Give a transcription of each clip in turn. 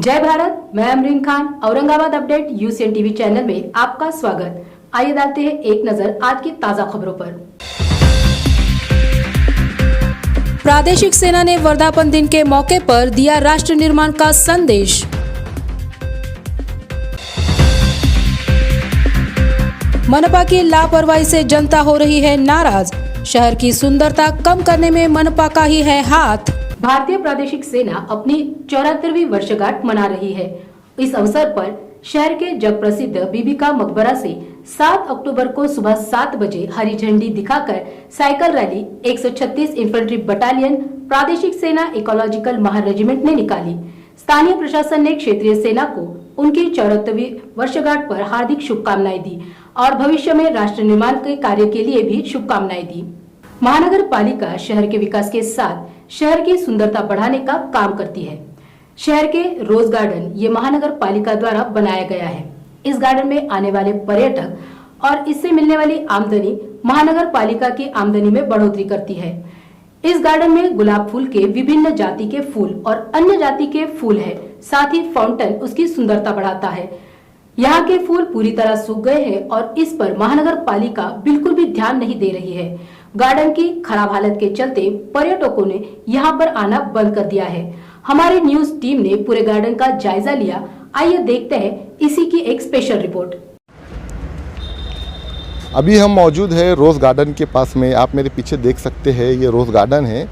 जय भारत, मैं Amreen Khan. Aurangabad update UCN TV channel में आपका स्वागत। आइए डालते हैं एक नजर आज की ताजा खबरों पर। प्रादेशिक सेना ने वर्धापन दिन के मौके पर दिया राष्ट्र निर्माण का संदेश। मनपा की लापरवाही से जनता हो रही है नाराज, शहर की सुंदरता कम करने में मनपा का ही है हाथ। भारतीय प्रादेशिक सेना अपनी 74वीं वर्षगांठ मना रही है। इस अवसर पर शहर के जग प्रसिद्ध बीबी का मकबरा से 7 अक्टूबर को सुबह 7 बजे हरी झंडी दिखाकर साइकिल रैली 136 इन्फेंट्री बटालियन प्रादेशिक सेना इकोलॉजिकल महा रेजिमेंट ने निकाली। स्थानीय प्रशासन ने क्षेत्रीय सेना को उनकी 74वीं वर्षगांठ पर हार्दिक शुभकामनाएं दी और भविष्य में राष्ट्र निर्माण के कार्य के लिए भी शुभकामनाएं दी। महानगर पालिका शहर के विकास के साथ शहर की सुंदरता बढ़ाने का काम करती है। शहर के रोज गार्डन ये महानगर पालिका द्वारा बनाया गया है। इस गार्डन में आने वाले पर्यटक और इससे मिलने वाली आमदनी महानगर पालिका की आमदनी में बढ़ोतरी करती है। इस गार्डन में गुलाब फूल के विभिन्न जाति के फूल और अन्य जाति के फूल है। साथ ही फाउंटेन उसकी सुंदरता बढ़ाता है। यहाँ के फूल पूरी तरह सूख गए हैं और इस पर महानगर पालिका बिल्कुल भी ध्यान नहीं दे रही है। गार्डन की खराब हालत के चलते पर्यटकों ने यहाँ पर आना बंद कर दिया है। हमारी न्यूज टीम ने पूरे गार्डन का जायजा लिया। आइए देखते हैं इसी की एक स्पेशल रिपोर्ट। अभी हम मौजूद है रोज़ गार्डन के पास में। आप मेरे पीछे देख सकते हैं, ये रोज़ गार्डन है।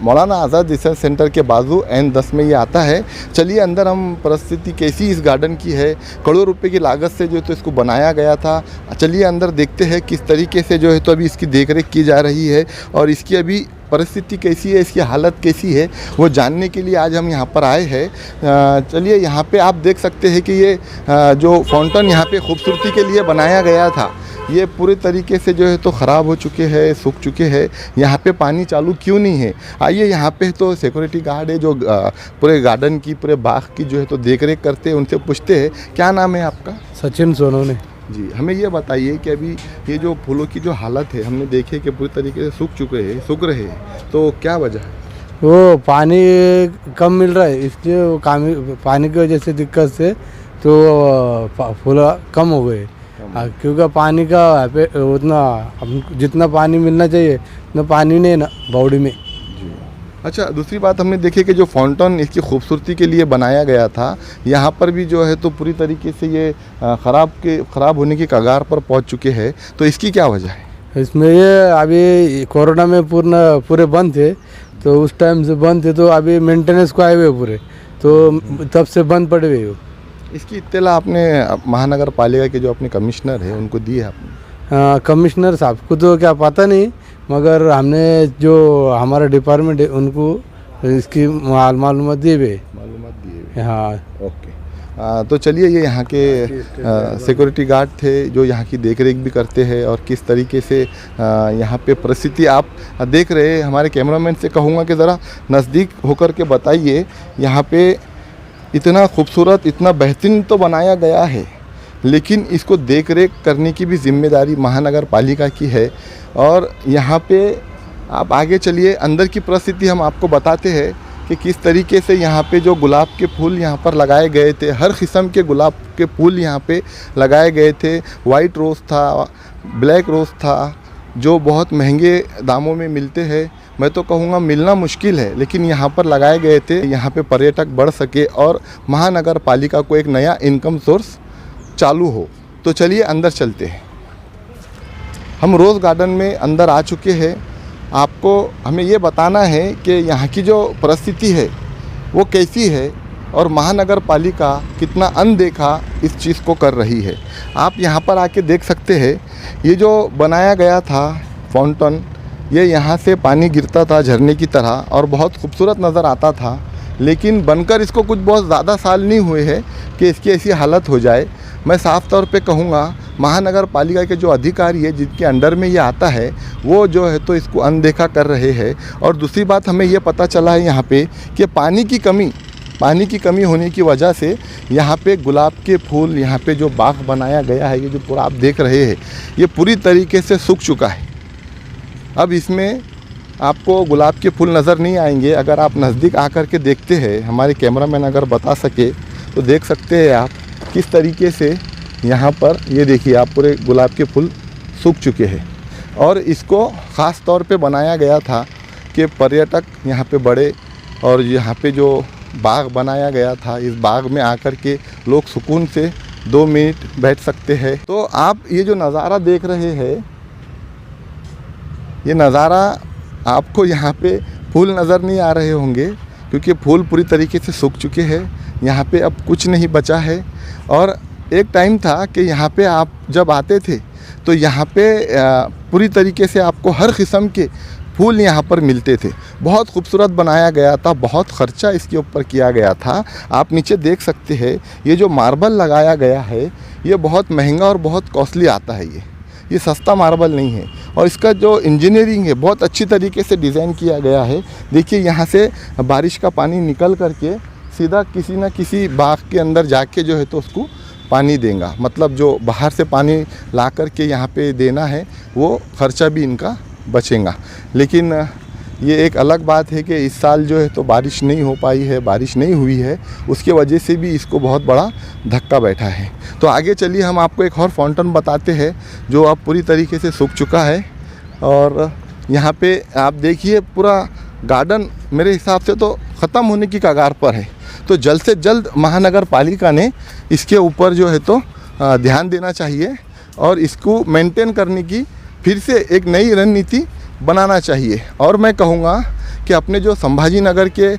मौलाना आज़ाद रिसर्च सेंटर के बाजू N10 में ये आता है। चलिए अंदर हम परिस्थिति कैसी इस गार्डन की है, करोड़ों रुपए की लागत से जो है तो इसको बनाया गया था। चलिए अंदर देखते हैं किस तरीके से जो है तो अभी इसकी देखरेख की जा रही है और इसकी अभी परिस्थिति कैसी है, इसकी हालत कैसी है, वो जानने के लिए आज हम यहाँ पर आए हैं। चलिए यहाँ पे आप देख सकते हैं कि ये जो फाउंटेन यहाँ पे खूबसूरती के लिए बनाया गया था, ये पूरे तरीके से जो है तो ख़राब हो चुके हैं, सूख चुके हैं। यहाँ पे पानी चालू क्यों नहीं है? आइए यहाँ पे तो सिक्योरिटी गार्ड है जो पूरे गार्डन की, पूरे बाग की जो है तो देखरेख करते हैं। उनसे पूछते हैं, क्या नाम है आपका? सचिन सोनोने जी। हमें ये बताइए कि अभी ये जो फूलों की जो हालत है, हमने देखे कि पूरी तरीके से सूख रहे हैं, तो क्या वजह है? वो पानी कम मिल रहा है, इसलिए वो पानी की वजह से दिक्कत से तो फूल कम हो गए। क्योंकि पानी का उतना जितना पानी मिलना चाहिए उतना पानी नहीं ना बावड़ी में। अच्छा, दूसरी बात हमने देखी कि जो फाउंटेन इसकी खूबसूरती के लिए बनाया गया था, यहाँ पर भी जो है तो पूरी तरीके से ये ख़राब होने की कगार पर पहुँच चुके हैं। तो इसकी क्या वजह है? इसमें ये अभी कोरोना में पूरे बंद थे, तो उस टाइम से बंद थे, तो अभी मेंटेनेंस को आए हुए पूरे, तो तब से बंद पड़े हुए हो। इसकी इत्तला आपने महानगर पालिका के जो अपने कमिश्नर है उनको दी है आपने? कमिश्नर साहब को तो क्या पता नहीं, मगर हमने जो हमारा डिपार्टमेंट है उनको इसकी मालूमात दिए हुए। हाँ, ओके। तो चलिए, ये यहाँ के सिक्योरिटी गार्ड थे जो यहाँ की देखरेख भी करते हैं और किस तरीके से यहाँ पे परिस्थिति आप देख रहे हैं। हमारे कैमरामैन से कहूँगा कि ज़रा नज़दीक होकर के बताइए, यहाँ पे इतना खूबसूरत, इतना बेहतरीन तो बनाया गया है, लेकिन इसको देख रेख करने की भी जिम्मेदारी महानगर पालिका की है। और यहाँ पे आप आगे चलिए, अंदर की परिस्थिति हम आपको बताते हैं कि किस तरीके से यहाँ पे जो गुलाब के फूल यहाँ पर लगाए गए थे, हर किस्म के गुलाब के फूल यहाँ पे लगाए गए थे। वाइट रोज़ था, ब्लैक रोज़ था, जो बहुत महंगे दामों में मिलते हैं। मैं तो कहूँगा मिलना मुश्किल है, लेकिन यहाँ पर लगाए गए थे। यहाँ पे पर्यटक बढ़ सके और महानगर पालिका को एक नया इनकम सोर्स चालू हो। तो चलिए अंदर चलते हैं। हम रोज़ गार्डन में अंदर आ चुके हैं। आपको हमें ये बताना है कि यहाँ की जो परिस्थिति है वो कैसी है और महानगर पालिका कितना अनदेखा इस चीज़ को कर रही है। आप यहाँ पर आके देख सकते हैं, ये जो बनाया गया था फाउंटेन, ये यहाँ से पानी गिरता था झरने की तरह और बहुत खूबसूरत नज़र आता था, लेकिन बनकर इसको कुछ बहुत ज़्यादा साल नहीं हुए हैं कि इसकी ऐसी हालत हो जाए। मैं साफ़ तौर पे कहूँगा महानगर पालिका के जो अधिकारी है जिनके अंडर में ये आता है, वो जो है तो इसको अनदेखा कर रहे हैं। और दूसरी बात हमें ये पता चला है यहाँ पे कि पानी की कमी होने की वजह से यहाँ पे गुलाब के फूल, यहाँ पे जो बाग बनाया गया है, ये जो पूरा आप देख रहे हैं, ये पूरी तरीके से सूख चुका है। अब इसमें आपको गुलाब के फूल नज़र नहीं आएंगे। अगर आप नज़दीक आकर के देखते हैं, हमारे कैमरामैन अगर बता सके तो देख सकते हैं आप किस तरीके से यहाँ पर ये देखिए आप पूरे गुलाब के फूल सूख चुके हैं। और इसको ख़ास तौर पे बनाया गया था कि पर्यटक यहाँ पे बड़े, और यहाँ पे जो बाग बनाया गया था इस बाग में आकर के लोग सुकून से 2 मिनट बैठ सकते हैं। तो आप ये जो नज़ारा देख रहे हैं, ये नज़ारा आपको यहाँ पे फूल नज़र नहीं आ रहे होंगे क्योंकि फूल पूरी तरीके से सूख चुके हैं। यहाँ पे अब कुछ नहीं बचा है। और एक टाइम था कि यहाँ पे आप जब आते थे तो यहाँ पे पूरी तरीके से आपको हर किस्म के फूल यहाँ पर मिलते थे। बहुत खूबसूरत बनाया गया था, बहुत ख़र्चा इसके ऊपर किया गया था। आप नीचे देख सकते हैं ये जो मार्बल लगाया गया है ये बहुत महंगा और बहुत कॉस्टली आता है। ये सस्ता मार्बल नहीं है। और इसका जो इंजीनियरिंग है बहुत अच्छी तरीके से डिज़ाइन किया गया है। देखिए यहाँ से बारिश का पानी निकल करके सीधा किसी न किसी बाग के अंदर जाके जो है तो उसको पानी देगा। मतलब जो बाहर से पानी ला कर के यहाँ पे देना है वो ख़र्चा भी इनका बचेगा। लेकिन ये एक अलग बात है कि इस साल जो है तो बारिश नहीं हो पाई है, बारिश नहीं हुई है, उसके वजह से भी इसको बहुत बड़ा धक्का बैठा है। तो आगे चलिए हम आपको एक और फाउंटेन बताते हैं जो अब पूरी तरीके से सूख चुका है। और यहाँ पे आप देखिए पूरा गार्डन मेरे हिसाब से तो ख़त्म होने की कगार पर है। तो जल्द से जल्द महानगर पालिका ने इसके ऊपर जो है तो ध्यान देना चाहिए और इसको मेंटेन करने की फिर से एक नई रणनीति बनाना चाहिए। और मैं कहूँगा कि अपने जो संभाजी नगर के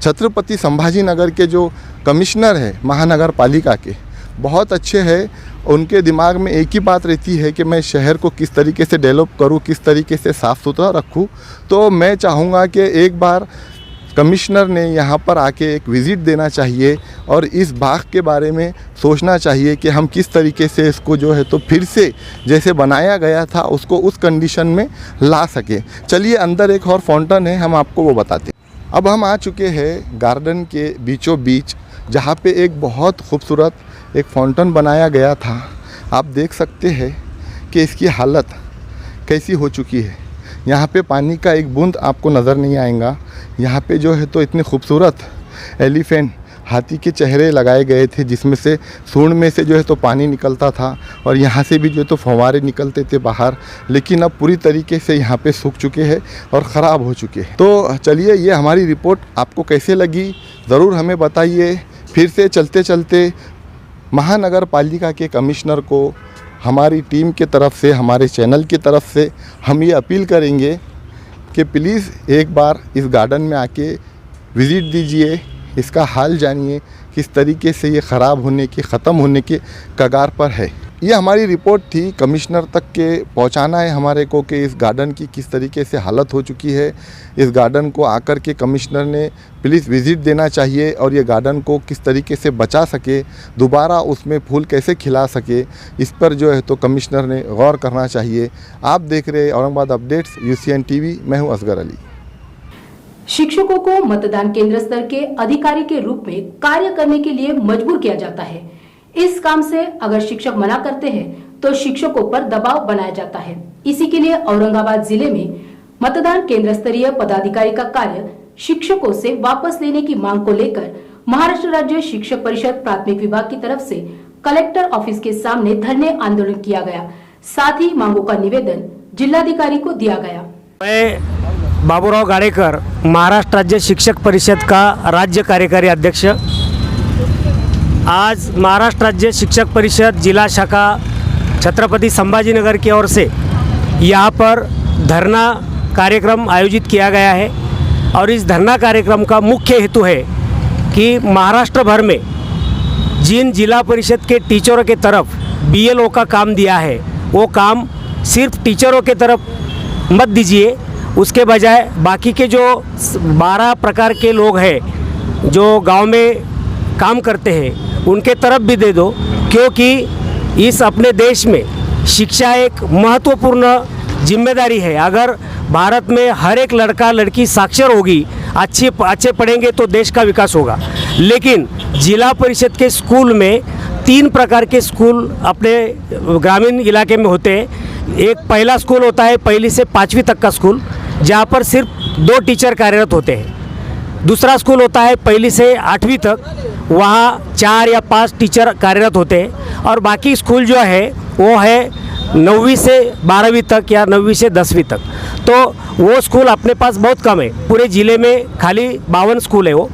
छत्रपति संभाजी नगर के जो कमिश्नर है महानगर पालिका के, बहुत अच्छे हैं। उनके दिमाग में एक ही बात रहती है कि मैं शहर को किस तरीके से डेवलप करूं, किस तरीके से साफ़ सुथरा रखूं। तो मैं चाहूँगा कि एक बार कमिश्नर ने यहाँ पर आके एक विज़िट देना चाहिए और इस बाग के बारे में सोचना चाहिए कि हम किस तरीके से इसको जो है तो फिर से जैसे बनाया गया था उसको उस कंडीशन में ला सके। चलिए अंदर एक और फाउंटेन है, हम आपको वो बताते हैं। अब हम आ चुके हैं गार्डन के बीचों बीच जहाँ पे एक बहुत खूबसूरत एक फाउंटेन बनाया गया था। आप देख सकते हैं कि इसकी हालत कैसी हो चुकी है। यहाँ पे पानी का एक बूंद आपको नज़र नहीं आएगा। यहाँ पे जो है तो इतने खूबसूरत एलिफेंट हाथी के चेहरे लगाए गए थे जिसमें से सूंड में से जो है तो पानी निकलता था और यहाँ से भी जो है तो फव्वारे निकलते थे बाहर। लेकिन अब पूरी तरीके से यहाँ पे सूख चुके हैं और ख़राब हो चुके हैं। तो चलिए ये हमारी रिपोर्ट आपको कैसे लगी ज़रूर हमें बताइए। फिर से चलते चलते महानगर पालिका के कमिश्नर को हमारी टीम के तरफ से, हमारे चैनल की तरफ से हम ये अपील करेंगे कि प्लीज़ एक बार इस गार्डन में आके विज़िट दीजिए, इसका हाल जानिए किस तरीके से ये ख़राब होने की, ख़त्म होने के कगार पर है। ये हमारी रिपोर्ट थी, कमिश्नर तक के पहुंचाना है हमारे को कि इस गार्डन की किस तरीके से हालत हो चुकी है। इस गार्डन को आकर के कमिश्नर ने प्लीज़ विज़िट देना चाहिए और ये गार्डन को किस तरीके से बचा सके, दोबारा उसमें फूल कैसे खिला सके, इस पर जो है तो कमिश्नर ने गौर करना चाहिए। आप देख रहे हैं औरंगाबाद अपडेट्स, UCN TV, मैं हूँ असगर अली। शिक्षकों को मतदान केंद्र स्तर के अधिकारी के रूप में कार्य करने के लिए मजबूर किया जाता है। इस काम से अगर शिक्षक मना करते हैं तो शिक्षकों पर दबाव बनाया जाता है। इसी के लिए औरंगाबाद जिले में मतदान केंद्र स्तरीय पदाधिकारी का कार्य शिक्षकों से वापस लेने की मांग को लेकर महाराष्ट्र राज्य शिक्षक परिषद प्राथमिक विभाग की तरफ से कलेक्टर ऑफिस के सामने धरने आंदोलन किया गया। साथ ही मांगों का निवेदन जिलाधिकारी को दिया गया। मैं बाबूराव गाड़ेकर, महाराष्ट्र राज्य शिक्षक परिषद का राज्य कार्यकारी अध्यक्ष। आज महाराष्ट्र राज्य शिक्षक परिषद जिला शाखा छत्रपति संभाजीनगर की ओर से यहाँ पर धरना कार्यक्रम आयोजित किया गया है और इस धरना कार्यक्रम का मुख्य हेतु है कि महाराष्ट्र भर में जिन जिला परिषद के टीचरों के तरफ BLO का काम दिया है वो काम सिर्फ टीचरों के तरफ मत दीजिए, उसके बजाय बाकी के जो 12 प्रकार के लोग हैं जो गांव में काम करते हैं उनके तरफ भी दे दो, क्योंकि इस अपने देश में शिक्षा एक महत्वपूर्ण जिम्मेदारी है। अगर भारत में हर एक लड़का लड़की साक्षर होगी, अच्छे पढ़ेंगे तो देश का विकास होगा। लेकिन जिला परिषद के स्कूल में 3 प्रकार के स्कूल अपने ग्रामीण इलाके में होते हैं। एक पहला स्कूल होता है 1ली से 5वीं तक का स्कूल, जहाँ पर सिर्फ 2 टीचर कार्यरत होते हैं। दूसरा स्कूल होता है 1 से 8वीं तक, वहाँ 4 या 5 टीचर कार्यरत होते हैं। और बाकी स्कूल जो है वो है 9वीं से 12वीं तक या 9वीं से 10वीं तक। तो वो स्कूल अपने पास बहुत कम है, पूरे ज़िले में खाली 52 स्कूल है वो।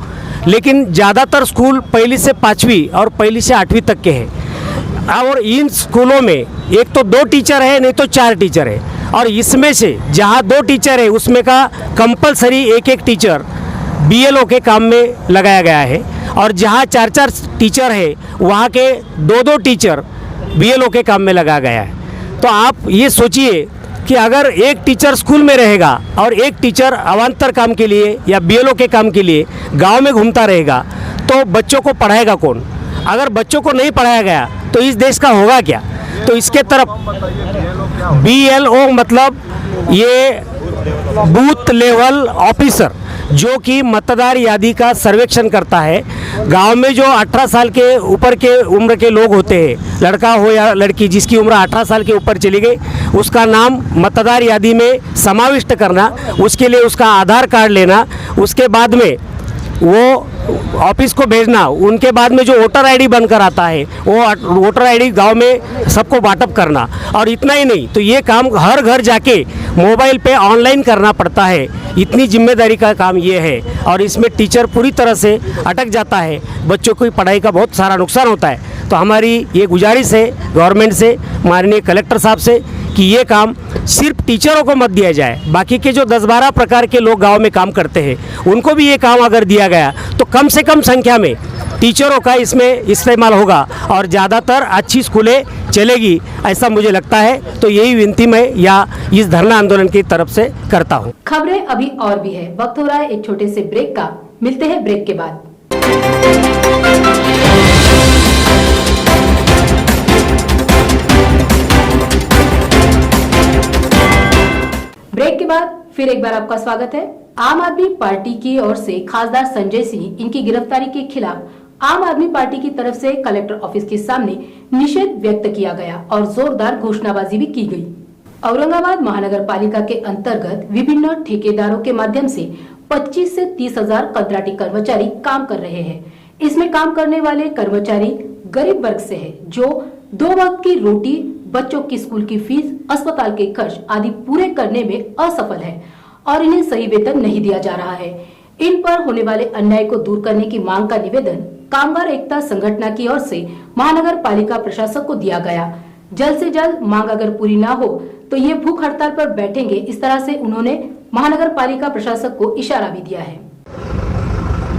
लेकिन ज़्यादातर स्कूल 1 से 5वीं और 1 से 8वीं तक के हैं। और इन स्कूलों में एक तो 2 टीचर है, नहीं तो 4 टीचर है। और इसमें से जहाँ 2 टीचर है उसमें का कंपलसरी एक टीचर BLO के काम में लगाया गया है। और जहाँ 4 टीचर है वहाँ के 2 टीचर BLO के काम में लगाया गया है। तो आप ये सोचिए कि अगर एक टीचर स्कूल में रहेगा और एक टीचर अवान्तर काम के लिए या BLO के काम के लिए गांव में घूमता रहेगा, तो बच्चों को पढ़ाएगा कौन? अगर बच्चों को नहीं पढ़ाया गया तो इस देश का होगा क्या? तो इसके तरफ BLO मतलब ये बूथ लेवल ऑफिसर, जो कि मतदार यादी का सर्वेक्षण करता है। गांव में जो 18 साल के ऊपर के उम्र के लोग होते हैं, लड़का हो या लड़की, जिसकी उम्र 18 साल के ऊपर चली गई, उसका नाम मतदार यादी में समाविष्ट करना, उसके लिए उसका आधार कार्ड लेना, उसके बाद में वो ऑफिस को भेजना, उनके बाद में जो वोटर आईडी बनकर आता है वो वोटर आईडी गांव में सबको बांटअप करना। और इतना ही नहीं, तो ये काम हर घर जाके मोबाइल पे ऑनलाइन करना पड़ता है। इतनी जिम्मेदारी का काम ये है। और इसमें टीचर पूरी तरह से अटक जाता है, बच्चों की पढ़ाई का बहुत सारा नुकसान होता है। तो हमारी ये गुजारिश है गवर्नमेंट से, माननीय कलेक्टर साहब से, कि ये काम सिर्फ टीचरों को मत दिया जाए, बाकी के जो 10-12 प्रकार के लोग गांव में काम करते हैं उनको भी ये काम अगर दिया गया तो कम से कम संख्या में टीचरों का इसमें इस्तेमाल होगा और ज़्यादातर अच्छी स्कूलें चलेगी, ऐसा मुझे लगता है। तो यही विनती मैं या इस धरना आंदोलन की तरफ से करता हूँ। खबरें अभी और भी है, वक्त हो रहा है एक छोटे से ब्रेक का। मिलते हैं ब्रेक के बाद। ब्रेक के बाद फिर एक बार आपका स्वागत है। आम आदमी पार्टी की ओर से खासदार संजय सिंह इनकी गिरफ्तारी के खिलाफ आम आदमी पार्टी की तरफ से कलेक्टर ऑफिस के सामने निषेध व्यक्त किया गया और जोरदार घोषणाबाजी भी की गई। औरंगाबाद महानगर पालिका के अंतर्गत विभिन्न ठेकेदारों के माध्यम से 25 से 30 हजार कंत्राटी कर्मचारी काम कर रहे हैं। इसमें काम करने वाले कर्मचारी गरीब वर्ग से है, जो 2 वक्त की रोटी, बच्चों की स्कूल की फीस, अस्पताल के खर्च आदि पूरे करने में असफल है और इन्हें सही वेतन नहीं दिया जा रहा है। इन पर होने वाले अन्याय को दूर करने की मांग का निवेदन कामगार एकता संगठन की ओर से महानगर पालिका प्रशासक को दिया गया। जल्द से जल्द मांग अगर पूरी ना हो तो ये भूख हड़ताल पर बैठेंगे, इस तरह से उन्होंने महानगर पालिका प्रशासक को इशारा भी दिया है।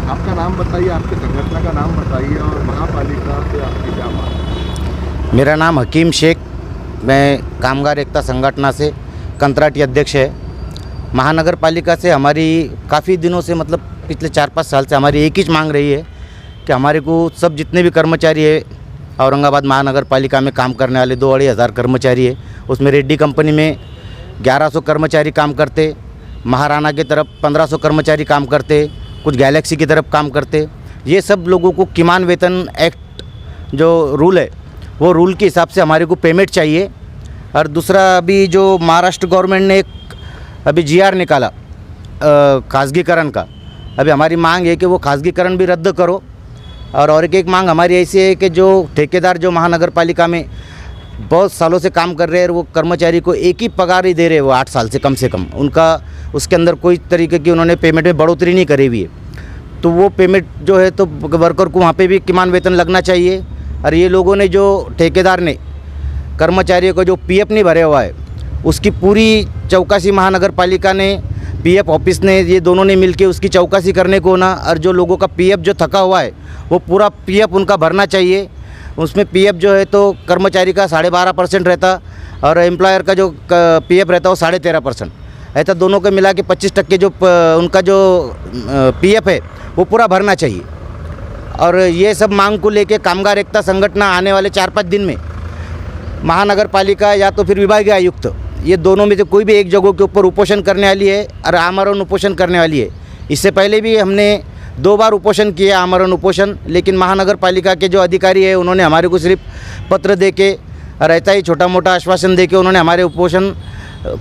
आपका नाम बताइए, आपके संगठन का नाम बताइए और महापालिका से आपकी क्या मांग? मेरा नाम हकीम शेख, मैं कामगार एकता संगठन से कंत्राटी अध्यक्ष है। महानगर पालिका से हमारी काफ़ी दिनों से, मतलब पिछले 4-5 साल से हमारी एक ही मांग रही है कि हमारे को सब जितने भी कर्मचारी है औरंगाबाद महानगर पालिका में काम करने वाले 2-2.5 हज़ार कर्मचारी है, उसमें रेड्डी कंपनी में 1100 कर्मचारी काम करते, महाराणा की तरफ 1500 कर्मचारी काम करते, कुछ गैलेक्सी की तरफ काम करते। ये सब लोगों को किमान वेतन एक्ट जो रूल है वो रूल के हिसाब से हमारे को पेमेंट चाहिए। और दूसरा, अभी जो महाराष्ट्र गवर्नमेंट ने एक अभी GR निकाला खासगीकरण का, अभी हमारी मांग है कि वो खासगीकरण भी रद्द करो। और एक मांग हमारी ऐसी है कि जो ठेकेदार जो महानगर पालिका में बहुत सालों से काम कर रहे हैं, वो कर्मचारी को एक ही पगार ही दे रहे हैं, वो 8 साल से कम उनका उसके अंदर कोई तरीके की उन्होंने पेमेंट में बढ़ोतरी नहीं करी हुई है। तो वो पेमेंट जो है तो वर्कर को वहाँ पे भी किमान वेतन लगना चाहिए। और ये लोगों ने, जो ठेकेदार ने कर्मचारियों को जो PF नहीं भरे हुआ है, उसकी पूरी चौकसी महानगर पालिका ने, PF ऑफिस ने, ये दोनों ने मिलके उसकी चौकसी करने को ना। और जो लोगों का PF जो थका हुआ है वो पूरा PF उनका भरना चाहिए। उसमें PF जो है तो कर्मचारी का 12.5% रहता और एम्प्लॉयर का जो PF रहता वो 13.5%। ऐसा दोनों को मिला के 25% जो उनका जो PF है वो पूरा भरना चाहिए। और ये सब मांग को लेके कामगार एकता संगठन आने वाले 4-5 दिन में महानगर पालिका या तो फिर विभागीय आयुक्त, ये दोनों में से कोई भी एक जगह के ऊपर उपोषण करने वाली है और आमरण उपोषण करने वाली है। इससे पहले भी हमने 2 बार उपोषण किया, आमरण उपोषण, लेकिन महानगर पालिका के जो अधिकारी है उन्होंने हमारे को सिर्फ पत्र दे के और ऐसा ही छोटा मोटा आश्वासन दे के उन्होंने हमारे उपोषण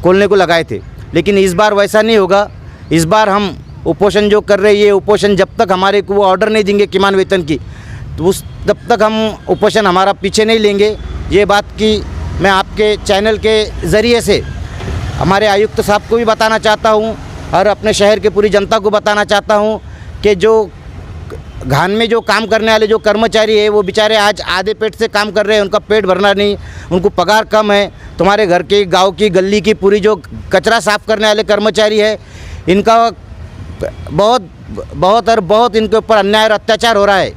खोलने को लगाए थे। लेकिन इस बार वैसा नहीं होगा। इस बार हम उपोषण जो कर रहे हैं, ये उपोषण जब तक हमारे को वो ऑर्डर नहीं देंगे किमान वेतन की, तो उस तब तक हम उपोषण हमारा पीछे नहीं लेंगे। ये बात की मैं आपके चैनल के ज़रिए से हमारे आयुक्त साहब को भी बताना चाहता हूँ और अपने शहर के पूरी जनता को बताना चाहता हूँ कि जो घान में जो काम करने वाले जो कर्मचारी है वो बेचारे आज आधे पेट से काम कर रहे हैं, उनका पेट भरना नहीं, उनको पगार कम है। तुम्हारे घर के, गांव की, गली की पूरी जो कचरा साफ़ करने वाले कर्मचारी है, इनका बहुत इनके ऊपर अन्याय और अत्याचार हो रहा है।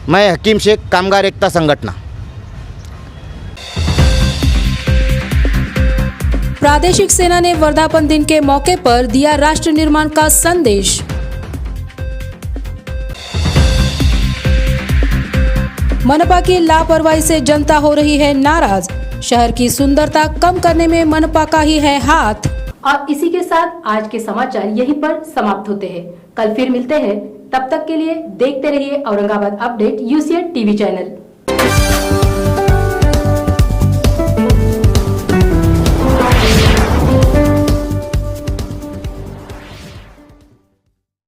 मैं हकीम शेख, कामगार एकता संगठन। प्रादेशिक सेना ने वर्धापन दिन के मौके पर दिया राष्ट्र निर्माण का संदेश। मनपा की लापरवाही से जनता हो रही है नाराज, शहर की सुंदरता कम करने में मनपा का ही है हाथ। और इसी के साथ आज के समाचार यहीं पर समाप्त होते हैं। कल फिर मिलते हैं, तब तक के लिए देखते रहिए Aurangabad update UCN TV channel.